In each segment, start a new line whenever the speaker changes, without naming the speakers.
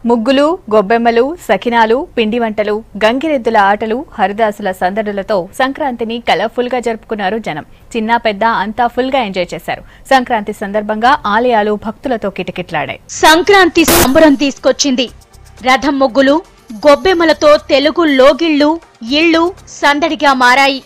ముగ్గులు, గొబ్బెమ్మలు, సకినాలు, పిండి వంటలు, గంగిరెద్దుల ఆటలు, హరిదాసుల సందడులతో సంక్రాంతిని కలర్ఫుల్ గా జరుపుకున్నారు జనం. చిన్న పెద్ద అంతా ఫుల్ గా ఎంజాయ్ చేశారు. సంక్రాంతి సందర్భంగా ఆలయాలు భక్తులతో కిటకిటలాడాయి.
సంక్రాంతి సంబరం తీసుకొచ్చింది. రథం ముగ్గులు, గొబ్బెమ్మలతో తెలుగు లోగిళ్లు, ఇళ్లు సందడిగా మారాయి.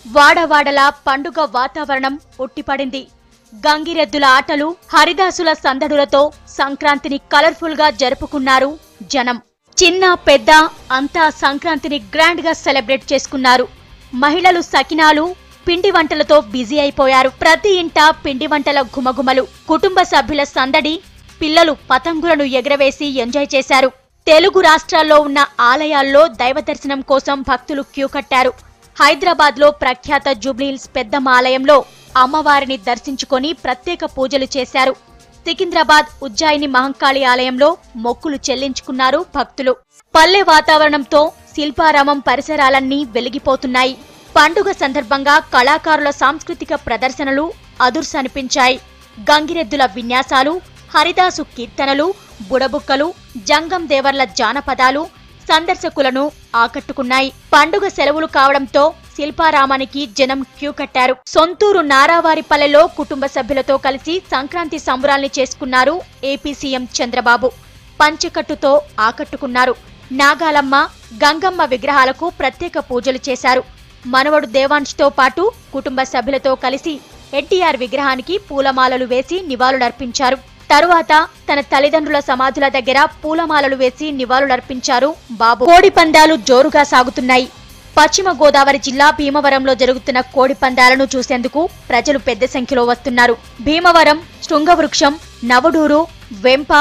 వాడవాడలా పండుగ వాతావరణం ఉట్టిపడింది. గంగిరెద్దుల ఆటలు, హరిదాసుల సందడులతో సంక్రాంతిని కలర్ఫుల్ గా జరుపుకున్నారు జనం. చిన్న పెద్ద అంతా సంక్రాంతిని గ్రాండ్ గా సెలబ్రేట్ చేసుకున్నారు. మహిళలు సకినాలు, పిండి వంటలతో బిజీ అయిపోయారు. ప్రతి ఇంట పిండి వంటల గుమగుమలు, కుటుంబ సభ్యుల సందడి, పిల్లలు పతంగులను ఎగరవేసి ఎంజాయ్ చేశారు. తెలుగు రాష్ట్రాల్లో ఉన్న ఆలయాల్లో దైవ దర్శనం కోసం భక్తులు క్యూ కట్టారు. హైదరాబాద్ లో ప్రఖ్యాత జూబ్లీహిల్స్ పెద్దమ్మ ఆలయంలో అమ్మవారిని దర్శించుకొని ప్రత్యేక పూజలు చేశారు. సికింద్రాబాద్ ఉజ్జయిని మహంకాళి ఆలయంలో మొక్కులు చెల్లించుకున్నారు భక్తులు. పల్లె వాతావరణంతో శిల్పారామం పరిసరాలన్నీ వెలిగిపోతున్నాయి. పండుగ సందర్భంగా కళాకారుల సాంస్కృతిక ప్రదర్శనలు అదుర్సనిపించాయి. గంగిరెద్దుల విన్యాసాలు, హరిదాసు కీర్తనలు, బుడబుక్కలు, జంగం దేవర్ల జానపదాలు సందర్శకులను ఆకట్టుకున్నాయి. పండుగ సెలవులు కావడంతో శిల్పారామానికి జనం క్యూ కట్టారు. సొంతూరు నారావారిపల్లెలో కుటుంబ సభ్యులతో కలిసి సంక్రాంతి సంబరాల్ని చేసుకున్నారు ఏపీ సీఎం చంద్రబాబు. పంచెకట్టుతో ఆకట్టుకున్నారు. నాగాలమ్మ, గంగమ్మ విగ్రహాలకు ప్రత్యేక పూజలు చేశారు. మనవడు దేవాంష్తో పాటు కుటుంబ సభ్యులతో కలిసి ఎన్టీఆర్ విగ్రహానికి పూలమాలలు వేసి నివాళులర్పించారు. తరువాత తన తల్లిదండ్రుల సమాధుల దగ్గర పూలమాలలు వేసి నివాళులర్పించారు బాబు. కోడి పందాలు జోరుగా సాగుతున్నాయి. పశ్చిమ గోదావరి జిల్లా భీమవరంలో జరుగుతున్న కోడి పందాలను చూసేందుకు ప్రజలు పెద్ద సంఖ్యలో వస్తున్నారు. భీమవరం, శృంగవృక్షం, నవడూరు, వెంప,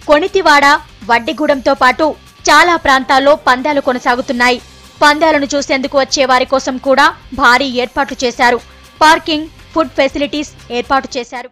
కొణితివాడ, వడ్డిగూడెంతో పాటు చాలా ప్రాంతాల్లో పందాలు కొనసాగుతున్నాయి. పందాలను చూసేందుకు వచ్చే వారి కోసం కూడా భారీ ఏర్పాట్లు చేశారు. పార్కింగ్, ఫుడ్ ఫెసిలిటీస్ ఏర్పాటు చేశారు.